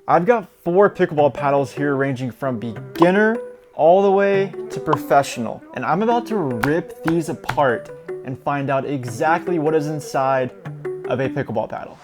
I've got 4 pickleball paddles here ranging from beginner all the way to professional. And I'm about to rip these apart and find out exactly what is inside of a pickleball paddle.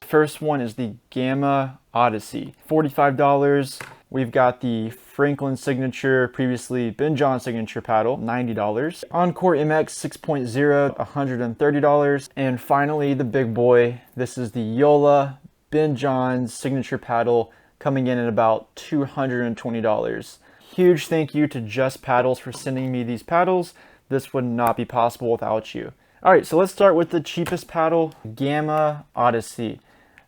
First one is the Gamma Odyssey, $45. We've got the Franklin Signature, previously Ben John Signature paddle, $90. Encore MX 6.0, $130. And finally, the big boy. This is the Joola Ben John Signature paddle, coming in at about $220. Huge thank you to Just Paddles for sending me these paddles. This would not be possible without you. All right, so let's start with the cheapest paddle, Gamma Odyssey.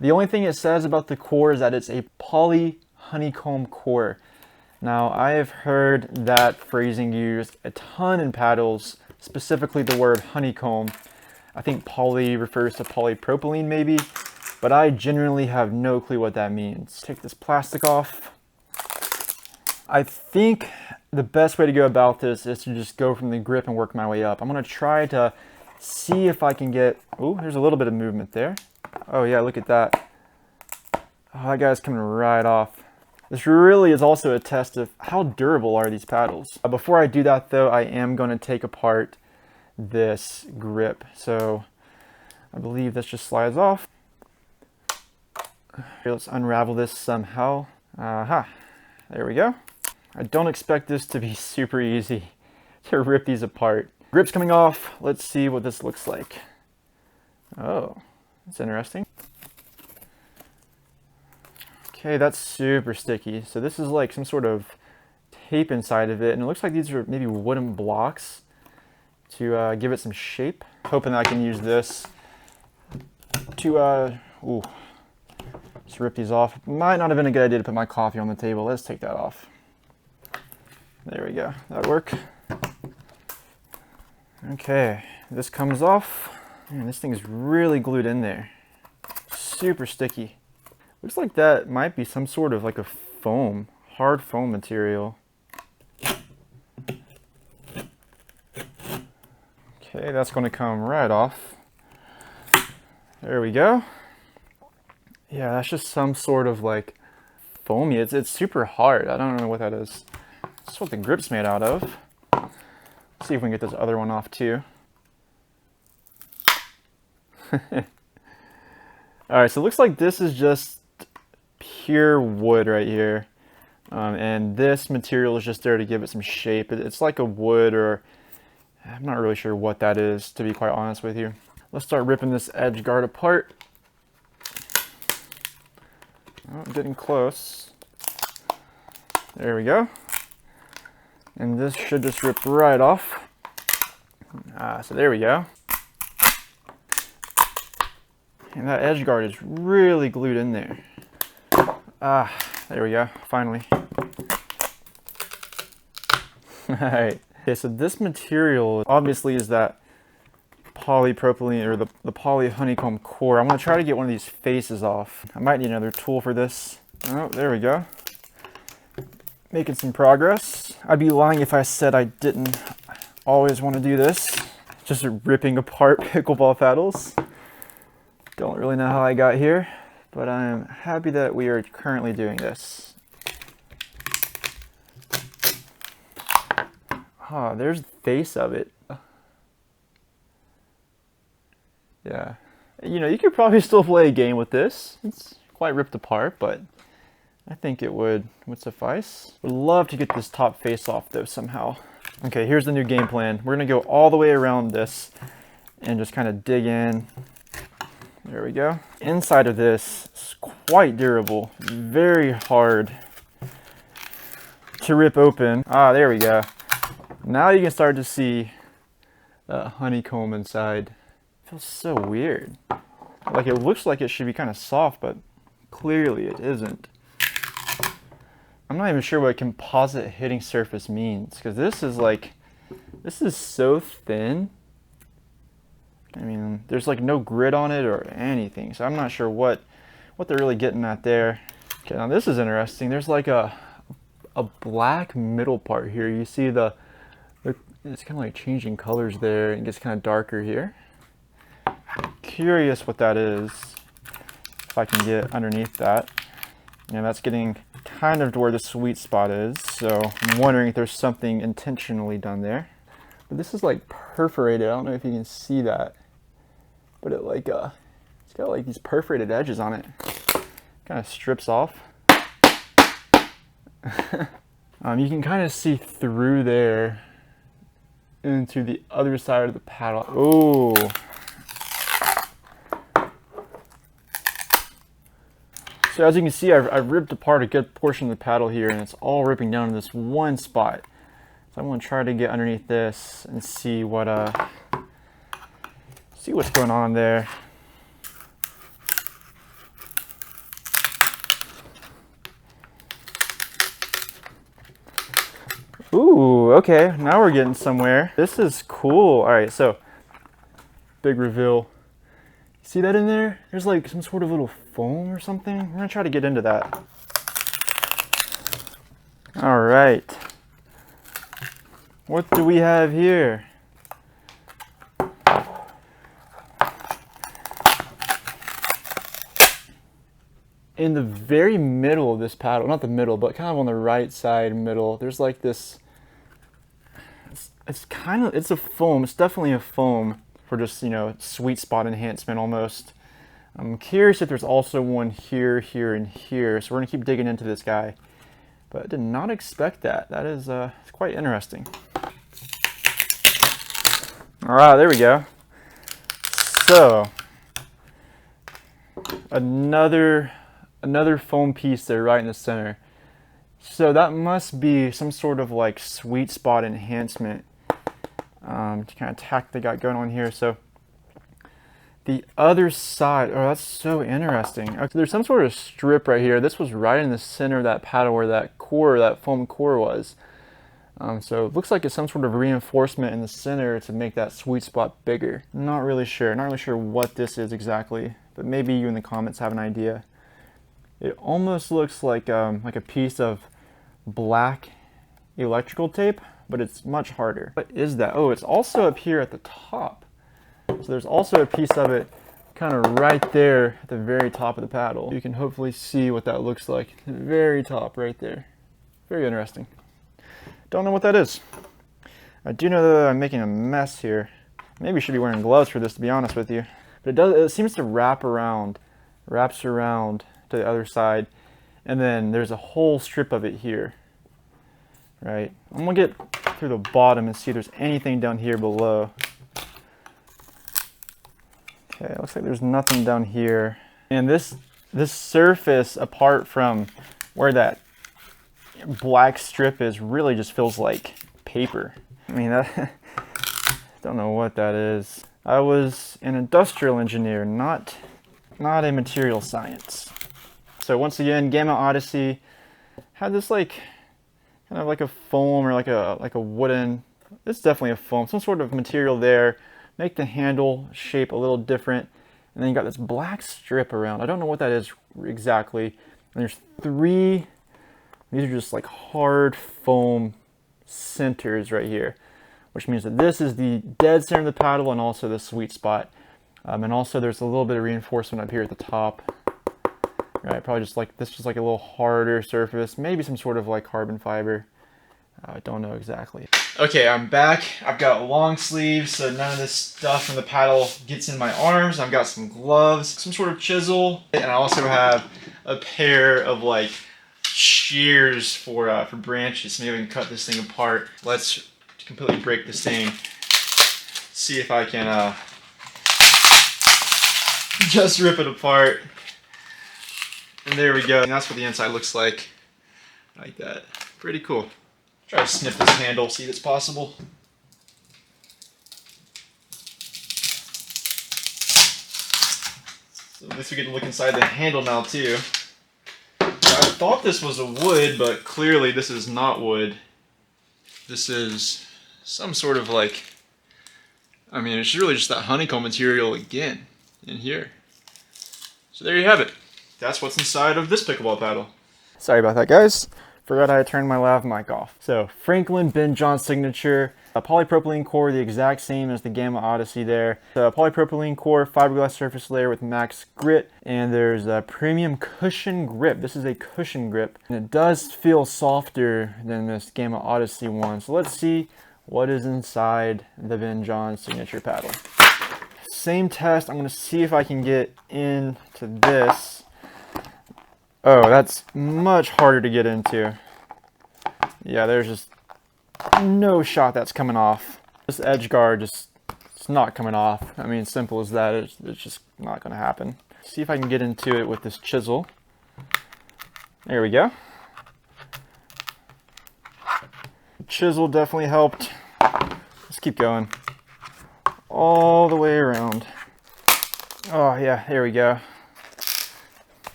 The only thing it says about the core is that it's a poly honeycomb core. Now, I have heard that phrasing used a ton in paddles, specifically the word honeycomb. I think poly refers to polypropylene maybe, but I genuinely have no clue what that means. Take this plastic off. I think the best way to go about this is to just go from the grip and work my way up. I'm gonna try to see if I can get, oh, there's a little bit of movement there. Oh yeah, look at that. Oh, that guy's coming right off. This really is also a test of how durable are these paddles. Before I do that though, I am going to take apart this grip. So I believe this just slides off. Here, let's unravel this somehow. Aha, there we go. I don't expect this to be super easy to rip these apart. Grip's coming off. Let's see what this looks like. Oh, that's interesting. Okay, that's super sticky. So this is like some sort of tape inside of it, and it looks like these are maybe wooden blocks to give it some shape. Hoping that I can use this to just rip these off. Might not have been a good idea to put my coffee on the table. Let's take that off. There we go. That'll work. Okay, this comes off. Man, this thing is really glued in there. Super sticky. Looks like that might be some sort of like a foam, hard foam material. Okay, that's going to come right off. There we go. Yeah, that's just some sort of like foamy. It's super hard. I don't know what that is. That's what the grip's made out of. Let's see if we can get this other one off too. Alright, so it looks like this is just pure wood right here. And this material is just there to give it some shape. It's like a wood, or I'm not really sure what that is, to be quite honest with you. Let's start ripping this edge guard apart. Oh, getting close. There we go. And this should just rip right off. So there we go. And that edge guard is really glued in there. There we go, finally. Alright, okay, so this material obviously is that polypropylene, or the poly honeycomb core. I'm going to try to get one of these faces off. I might need another tool for this. Oh, there we go. Making some progress. I'd be lying if I said I didn't always want to do this. Just ripping apart pickleball paddles. Don't really know how I got here, but I am happy that we are currently doing this. Ah, there's the face of it. Yeah. You know, you could probably still play a game with this. It's quite ripped apart, but I think it would suffice. Would love to get this top face off though somehow. Okay, here's the new game plan. We're gonna go all the way around this and just kind of dig in. There we go. Inside of this is quite durable, very hard to rip open. There we go. Now you can start to see that honeycomb inside. It feels so weird. Like it looks like it should be kind of soft, but clearly it isn't. I'm not even sure what composite hitting surface means, because this is so thin. I mean, there's like no grit on it or anything, so I'm not sure what they're really getting at there. Okay, now this is interesting. There's like a black middle part here. You see it's kind of like changing colors there, and it gets kind of darker here. Curious what that is. if I can get underneath that. And that's getting kind of to where the sweet spot is, so I'm wondering if there's something intentionally done there. But this is like perforated. I don't know if you can see that, but it like it's got like these perforated edges on it. Kind of strips off. You can kind of see through there into the other side of the paddle. Oh. So as you can see, I've ripped apart a good portion of the paddle here, and it's all ripping down in this one spot. So I'm going to try to get underneath this and see what's going on there. Ooh, okay, now we're getting somewhere. This is cool. All right, so big reveal. See that in there? There's like some sort of little foam or something. We're gonna try to get into that. All right. What do we have here? In the very middle of this paddle, not the middle, but kind of on the right side middle, there's like this, it's a foam. It's definitely a foam for just, you know, sweet spot enhancement almost. I'm curious if there's also one here, here, and here. So we're gonna keep digging into this guy. But I did not expect that. That is it's quite interesting. All right, there we go. So another foam piece there right in the center. So that must be some sort of like sweet spot enhancement to kind of tack they got going on here. So the other side, oh, that's so interesting. Okay, there's some sort of strip right here. This was right in the center of that paddle where that core, that foam core was. So it looks like it's some sort of reinforcement in the center to make that sweet spot bigger. Not really sure what this is exactly, but maybe you in the comments have an idea. It almost looks like a piece of black electrical tape, but it's much harder. What is that? Oh, it's also up here at the top. So there's also a piece of it kind of right there at the very top of the paddle. You can hopefully see what that looks like. The very top right there. Very interesting. Don't know what that is. I do know that I'm making a mess here. Maybe I should be wearing gloves for this, to be honest with you. But it seems to wraps around to the other side, and then there's a whole strip of it here. Right. I'm gonna get through the bottom and see if there's anything down here below. Okay, looks like there's nothing down here. And this surface, apart from where that black strip is, really just feels like paper. I mean, I don't know what that is. I was an industrial engineer, not a material science. So once again, Gamma Odyssey had this like kind of like a foam or like a wooden, it's definitely a foam, some sort of material there. Make the handle shape a little different, and then you got this black strip around. I don't know what that is exactly. And there's three, these are just like hard foam centers right here, which means that this is the dead center of the paddle and also the sweet spot. And also there's a little bit of reinforcement up here at the top. Right, probably just like this, just like a little harder surface, maybe some sort of like carbon fiber. I don't know exactly. Okay, I'm back. I've got long sleeves, so none of this stuff from the paddle gets in my arms. I've got some gloves, some sort of chisel, and I also have a pair of like shears for branches. Maybe I can cut this thing apart. Let's completely break this thing. See if I can just rip it apart. And there we go. And that's what the inside looks like that. Pretty cool. Try to sniff this handle, see if it's possible. So at least we get to look inside the handle now too. I thought this was a wood, but clearly this is not wood. This is some sort of like, I mean, it's really just that honeycomb material again in here. So there you have it. That's what's inside of this pickleball paddle. Sorry about that, guys. Forgot I turned my lav mic off. So Franklin Ben John signature, a polypropylene core, the exact same as the Gamma Odyssey there. The polypropylene core, fiberglass surface layer with max grit, and there's a premium cushion grip. This is a cushion grip, and it does feel softer than this Gamma Odyssey one. So let's see what is inside the Ben John signature paddle. Same test. I'm gonna see if I can get into this. Oh, that's much harder to get into. Yeah, there's just no shot that's coming off. This edge guard it's not coming off. I mean, simple as that. It's just not gonna happen. See if I can get into it with this chisel. There we go. Chisel definitely helped. Let's keep going. All the way around. Oh yeah, there we go.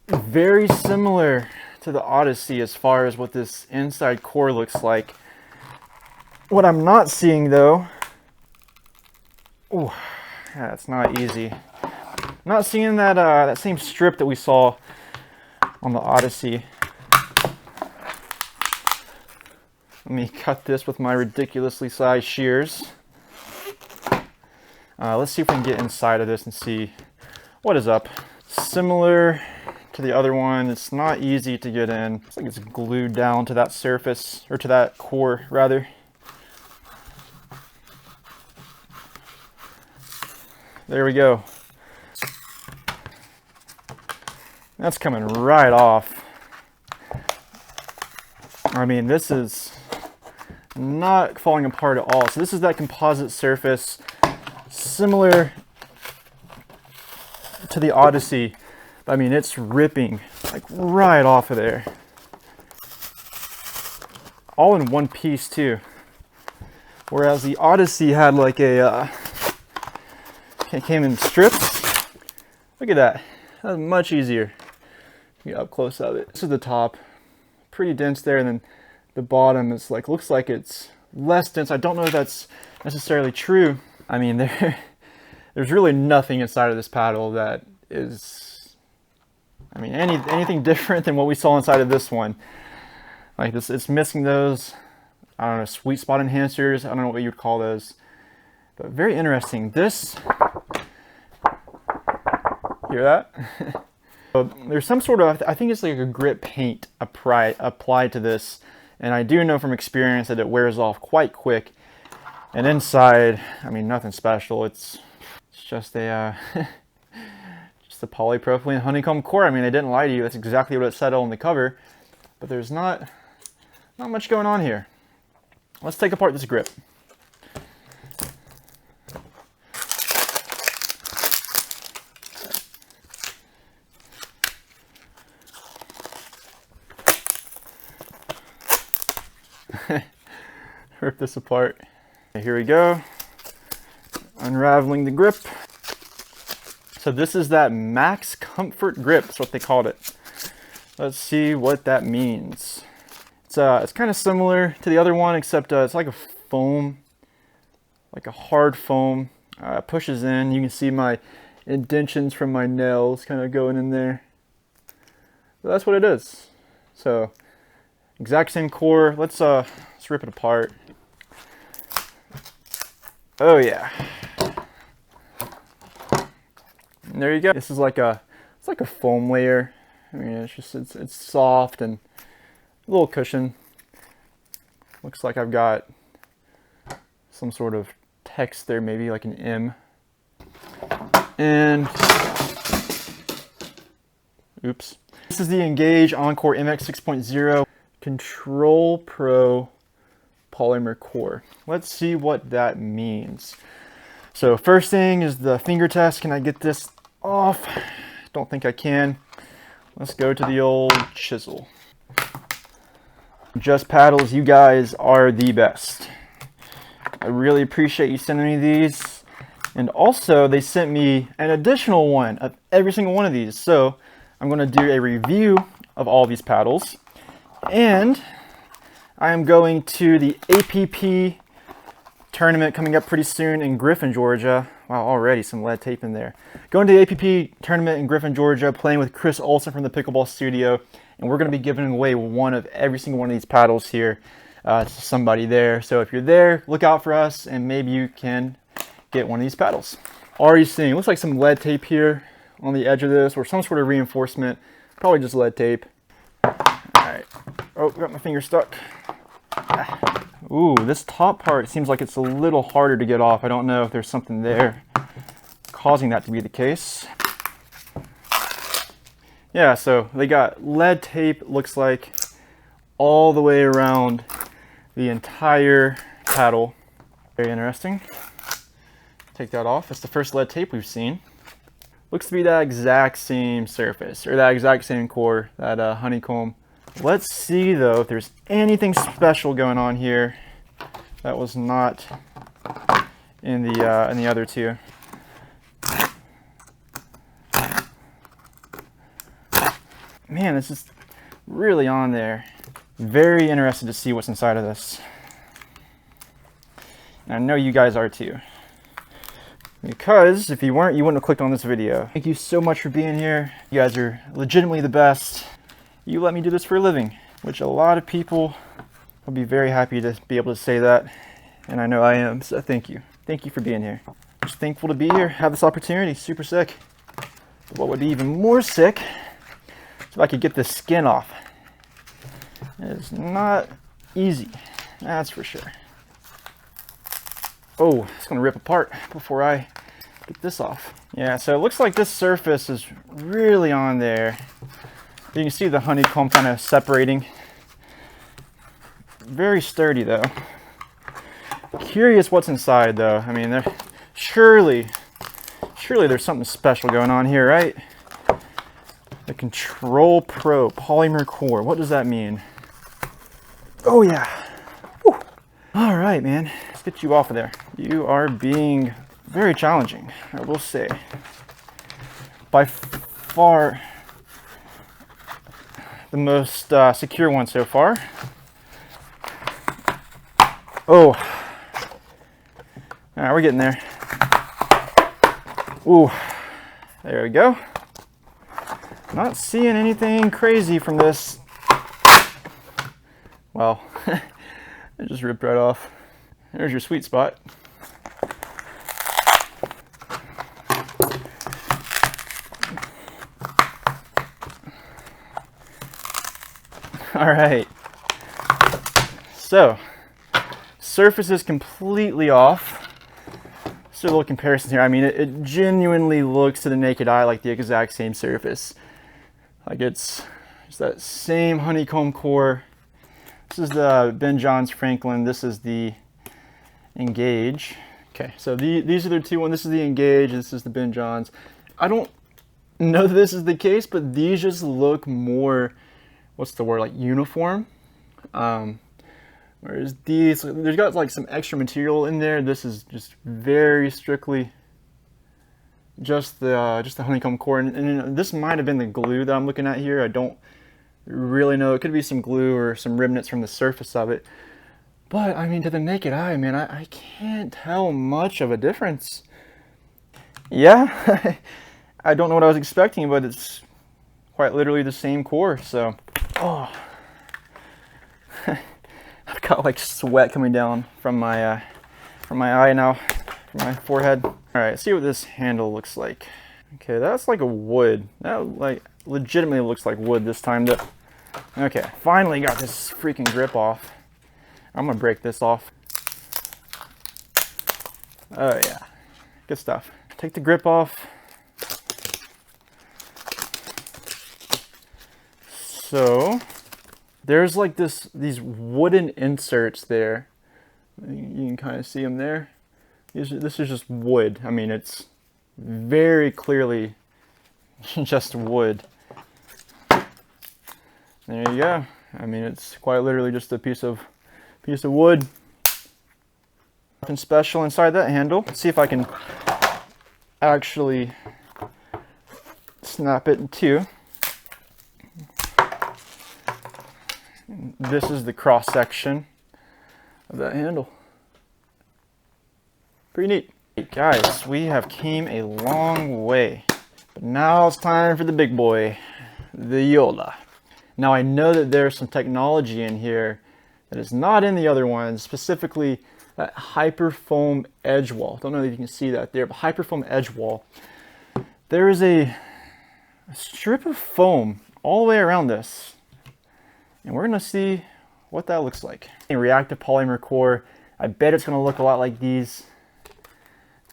Very similar to the Odyssey as far as what this inside core looks like. What I'm not seeing though, oh, yeah, it's not easy. I'm not seeing that that same strip that we saw on the Odyssey. Let me cut this with my ridiculously sized shears. Let's see if we can get inside of this and see what is up. Similar to the other one, it's not easy to get in. It's like it's glued down to that surface, or to that core rather. There we go. That's coming right off. I mean, this is not falling apart at all. So this is that composite surface, similar to the Odyssey. I mean, it's ripping like right off of there. All in one piece too. Whereas the Odyssey had like a, it came in strips. Look at that. That was much easier. Get up close of it. This is the top. Pretty dense there, and then the bottom is like, looks like it's less dense. I don't know if that's necessarily true. I mean, there's really nothing inside of this paddle that is, I mean, anything different than what we saw inside of this one. Like this, it's missing those, I don't know, sweet spot enhancers. I don't know what you would call those, but very interesting. This, hear that? So there's some sort of, I think it's like a grip paint applied to this, and I do know from experience that it wears off quite quick. And inside, I mean, nothing special. It's just a just a polypropylene honeycomb core. I mean, they didn't lie to you. That's exactly what it said on the cover. But there's not much going on here. Let's take apart this grip. Rip this apart. Here we go. Unraveling the grip. So this is that max comfort grip. That's what they called it. Let's see what that means. It's kind of similar to the other one, except it's like a foam, like a hard foam. It pushes in. You can see my indentions from my nails kind of going in there. So that's what it is. So exact same core. Let's rip it apart. Oh yeah. And there you go. This is like it's like a foam layer. I mean, it's soft and a little cushion. Looks like I've got some sort of text there, maybe like an M. And oops. This is the Engage Encore MX 6.0 Control Pro polymer core. Let's see what that means. So first thing is the finger test. Can I get this off? Don't think I can. Let's go to the old chisel. Just Paddles, you guys are the best. I really appreciate you sending me these. And also they sent me an additional one of every single one of these. So I'm going to do a review of all these paddles. And I am going to the APP tournament coming up pretty soon in Griffin, Georgia. Wow, already some lead tape in there. Going to the APP tournament in Griffin, Georgia, playing with Chris Olson from the Pickleball Studio, and we're going to be giving away one of every single one of these paddles here to somebody there. So if you're there, look out for us, and maybe you can get one of these paddles. Already seeing, looks like some lead tape here on the edge of this, or some sort of reinforcement. Probably just lead tape. All right. Oh, got my finger stuck. Ooh, this top part seems like it's a little harder to get off. I don't know if there's something there causing that to be the case. Yeah, so they got lead tape, looks like, all the way around the entire paddle. Very interesting. Take that off. It's the first lead tape we've seen. Looks to be that exact same surface, or that exact same core, that honeycomb. Let's see though if there's anything special going on here that was not in the other two. Man, it's just really on there. Very interested to see what's inside of this. And I know you guys are too. Because if you weren't, you wouldn't have clicked on this video. Thank you so much for being here. You guys are legitimately the best. You let me do this for a living, which a lot of people will be very happy to be able to say that. And I know I am, so thank you. Thank you for being here. Just thankful to be here, have this opportunity, super sick. But what would be even more sick is if I could get the skin off. It's not easy, that's for sure. Oh, it's gonna rip apart before I get this off. Yeah, so it looks like this surface is really on there. You can see the honeycomb kind of separating. Very sturdy though. Curious what's inside though. I mean, surely there's something special going on here, right? The Control Pro polymer core. What does that mean? Oh yeah. Whew. All right, man. Let's get you off of there. You are being very challenging, I will say. By far the most secure one so far. Oh, all right, we're getting there. Ooh, there we go. Not seeing anything crazy from this. Well, it just ripped right off. There's your sweet spot. All right, so surface is completely off. So a little comparison here. I mean, it genuinely looks to the naked eye like the exact same surface. Like it's that same honeycomb core. This is the Ben Johns Franklin. This is the Engage. Okay, so these are the two. This is the Engage. This is the Ben Johns. I don't know that this is the case, but these just look more, what's the word, like uniform. Whereas these, there's got like some extra material in there. This is just very strictly just the honeycomb core. And this might have been the glue that I'm looking at here. I don't really know. It could be some glue or some remnants from the surface of it. But I mean, to the naked eye, man, I can't tell much of a difference. Yeah, I don't know what I was expecting, but it's quite literally the same core. So, oh. I've got like sweat coming down from my eye now, from my forehead. All right, let's see what this handle looks like. Okay, that's like a wood. That like legitimately looks like wood this time. Okay, finally got this freaking grip off. I'm gonna break this off. Oh yeah, good stuff. Take the grip off. So there's like these wooden inserts there. You can kind of see them there. This is just wood. I mean, it's very clearly just wood. There you go. I mean, it's quite literally just a piece of wood. Nothing special inside that handle. Let's see if I can actually snap it in two. This is the cross section of that handle. Pretty neat. Hey guys, we have came a long way, but now it's time for the big boy, the Joola. Now I know that there's some technology in here that is not in the other ones, specifically that Hyperfoam edge wall. Don't know if you can see that there, but Hyperfoam edge wall. There is a strip of foam all the way around this, and we're gonna see what that looks like. A reactive polymer core. I bet it's gonna look a lot like these.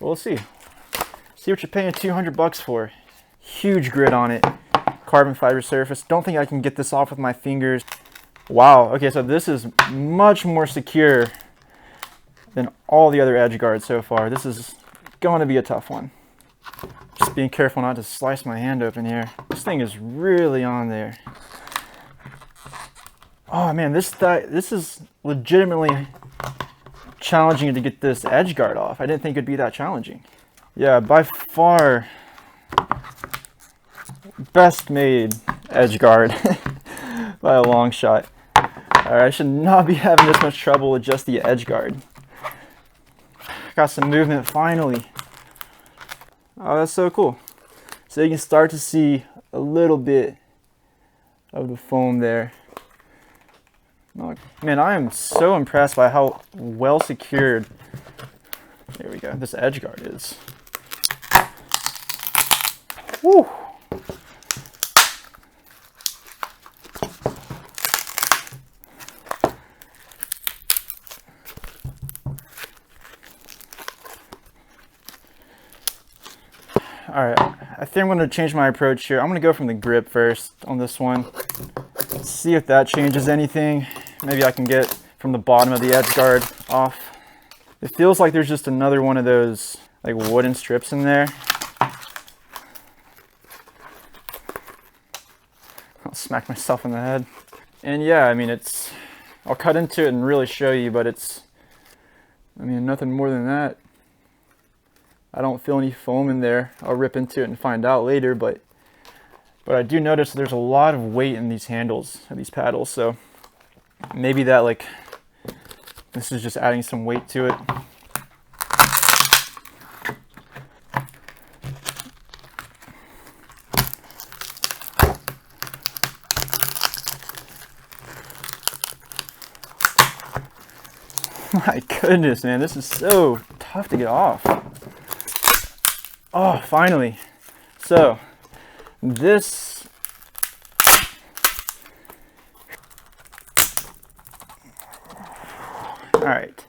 We'll see. See what you're paying 200 bucks for. Huge grit on it. Carbon fiber surface. Don't think I can get this off with my fingers. Wow. Okay, so this is much more secure than all the other edge guards so far. This is going to be a tough one. Just being careful not to slice my hand open here. This thing is really on there. Oh man, this is legitimately challenging to get this edge guard off. I didn't think it'd be that challenging. Yeah, by far best made edge guard by a long shot. Alright, I should not be having this much trouble with just the edge guard. Got some movement finally. Oh, that's so cool. So you can start to see a little bit of the foam there. Oh, man, I am so impressed by how well secured, there we go, this edge guard is. Woo! All right, I think I'm going to change my approach here. I'm going to go from the grip first on this one. See if that changes anything. Maybe I can get from the bottom of the edge guard off. It feels like there's just another one of those like wooden strips in there. I'll smack myself in the head. And yeah, I mean, I'll cut into it and really show you, but I mean, nothing more than that. I don't feel any foam in there. I'll rip into it and find out later, but I do notice there's a lot of weight in these handles of these paddles, so maybe that, like, this is just adding some weight to it. My goodness, man, this is so tough to get off. Oh, finally. So, this all right.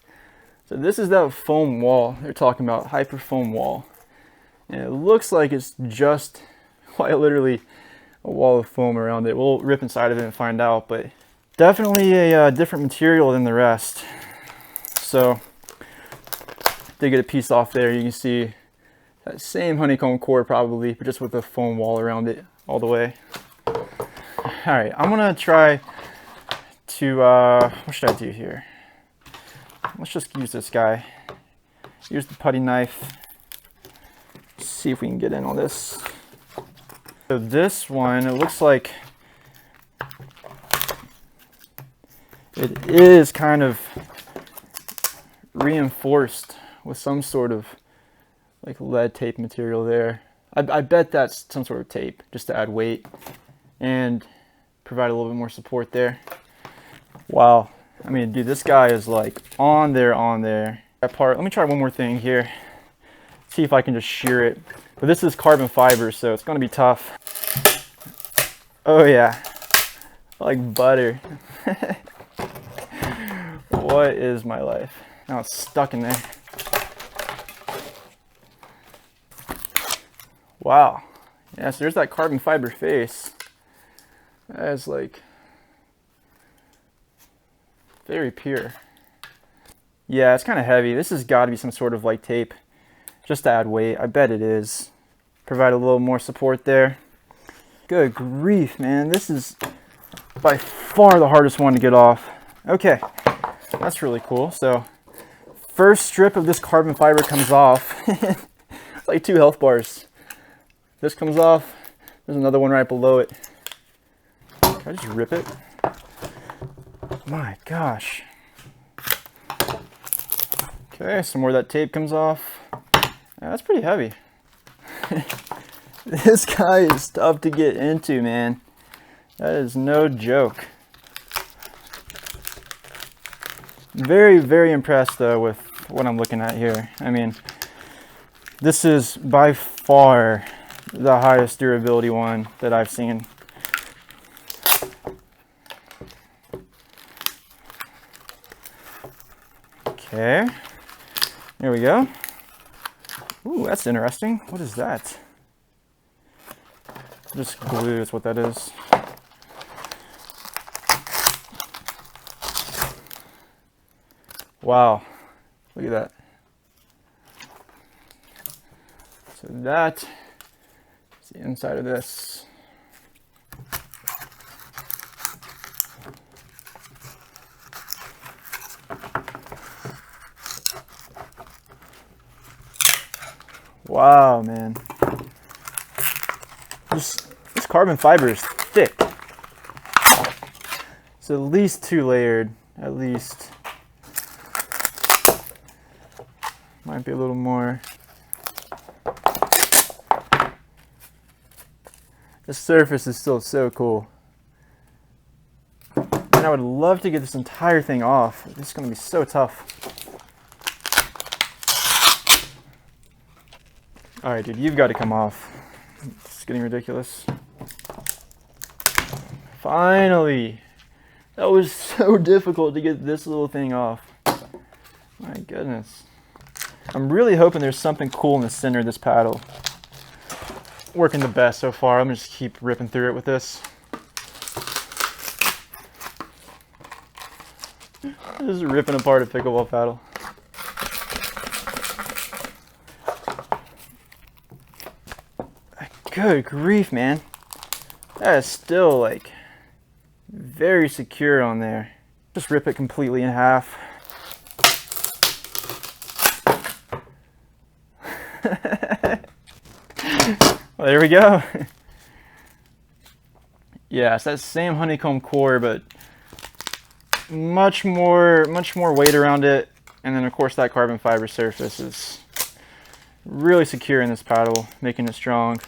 So this is that foam wall they're talking about, Hyperfoam wall. And it looks like it's just quite literally a wall of foam around it. We'll rip inside of it and find out, but definitely a different material than the rest. So, to get a piece off there, you can see that same honeycomb core probably, but just with a foam wall around it all the way. All right, I'm gonna try to, what should I do here? Let's just use this guy. Use the putty knife. See if we can get in on this. So this one, it looks like it is kind of reinforced with some sort of like lead tape material there. I bet that's some sort of tape just to add weight and provide a little bit more support there. Wow, I mean, dude, this guy is like on there. That part, let me try one more thing here. See if I can just shear it. But this is carbon fiber, so it's gonna be tough. Oh yeah, like butter. What is my life? Now it's stuck in there. Wow. Yeah, so there's that carbon fiber face. That is like very pure. Yeah, it's kind of heavy. This has got to be some sort of like tape just to add weight. I bet it is. Provide a little more support there. Good grief, man. This is by far the hardest one to get off. Okay, that's really cool. So first strip of this carbon fiber comes off. It's like 2 health bars. This comes off. There's another one right below it. Can I just rip it? My gosh. Okay, some more of that tape comes off. Yeah, that's pretty heavy. This guy is tough to get into, man. That is no joke. Very, very impressed though with what I'm looking at here. I mean, this is by far the highest durability one that I've seen. Okay, there we go. Ooh, that's interesting. What is that? Just glue is what that is. Wow, look at that. So that is the inside of this. Wow, man. This carbon fiber is thick. It's at least 2 layered, at least. Might be a little more. The surface is still so cool. And I would love to get this entire thing off. This is going to be so tough. Alright, dude, you've got to come off. It's getting ridiculous. Finally! That was so difficult to get this little thing off. My goodness. I'm really hoping there's something cool in the center of this paddle. Working the best so far. I'm gonna just keep ripping through it with this. Just ripping apart a pickleball paddle. Good grief, man. That is still like very secure on there. Just rip it completely in half. Well, there we go. Yeah, it's that same honeycomb core, but much more weight around it. And then of course that carbon fiber surface is really secure in this paddle, making it strong.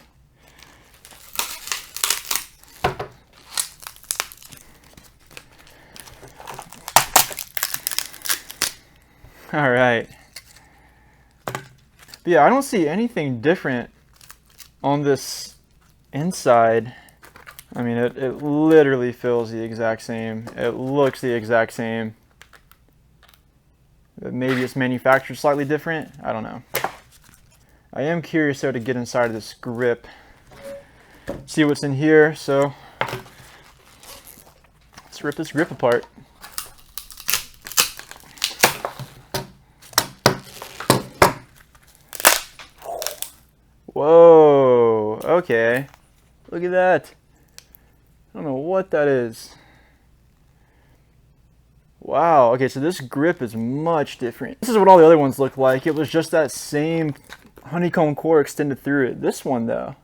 All right. But yeah, I don't see anything different on this inside. I mean, it literally feels the exact same. It looks the exact same. But maybe it's manufactured slightly different. I don't know. I am curious though to get inside of this grip, see what's in here. So let's rip this grip apart. Whoa, okay. Look at that. I don't know what that is. Wow, okay, so this grip is much different. This is what all the other ones look like. It was just that same honeycomb core extended through it. This one though,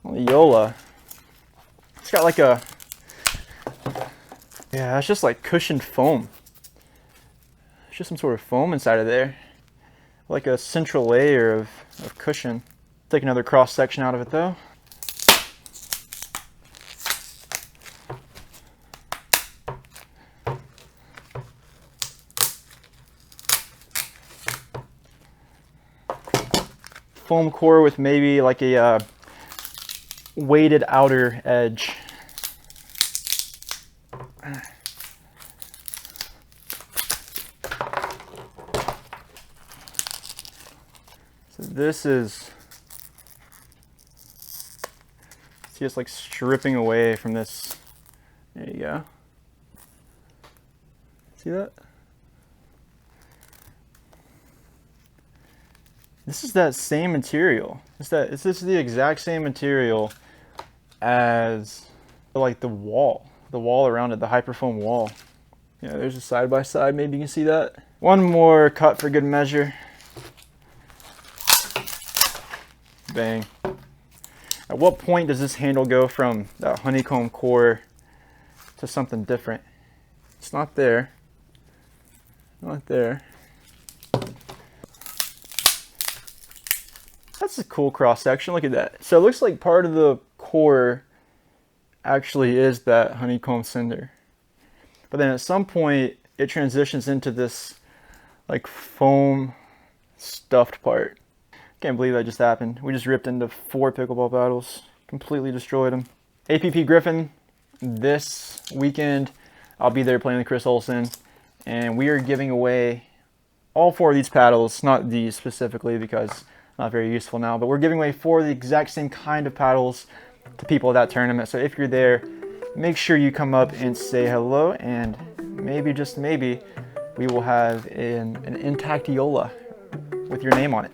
on the Joola, it's got like a, yeah, it's just like cushioned foam. It's just some sort of foam inside of there. Like a central layer of cushion. Take another cross section out of it though. Foam core with maybe like a weighted outer edge. So this is, see, it's like stripping away from this. There you go. See that? This is that same material. This is the exact same material as like the wall around it, the Hyperfoam wall. Yeah, there's a side by side. Maybe you can see that. One more cut for good measure. Bang. At what point does this handle go from that honeycomb core to something different? It's not there. Not there. That's a cool cross section. Look at that. So it looks like part of the core actually is that honeycomb cinder. But then at some point it transitions into this like foam stuffed part. Can't believe that just happened. We just ripped into 4 pickleball paddles, completely destroyed them. APP Griffin, this weekend I'll be there playing with Chris Olsen, and we are giving away all 4 of these paddles, not these specifically because not very useful now, but we're giving away 4 of the exact same kind of paddles to people at that tournament. So if you're there, make sure you come up and say hello, and maybe, just maybe, we will have an intact Joola with your name on it.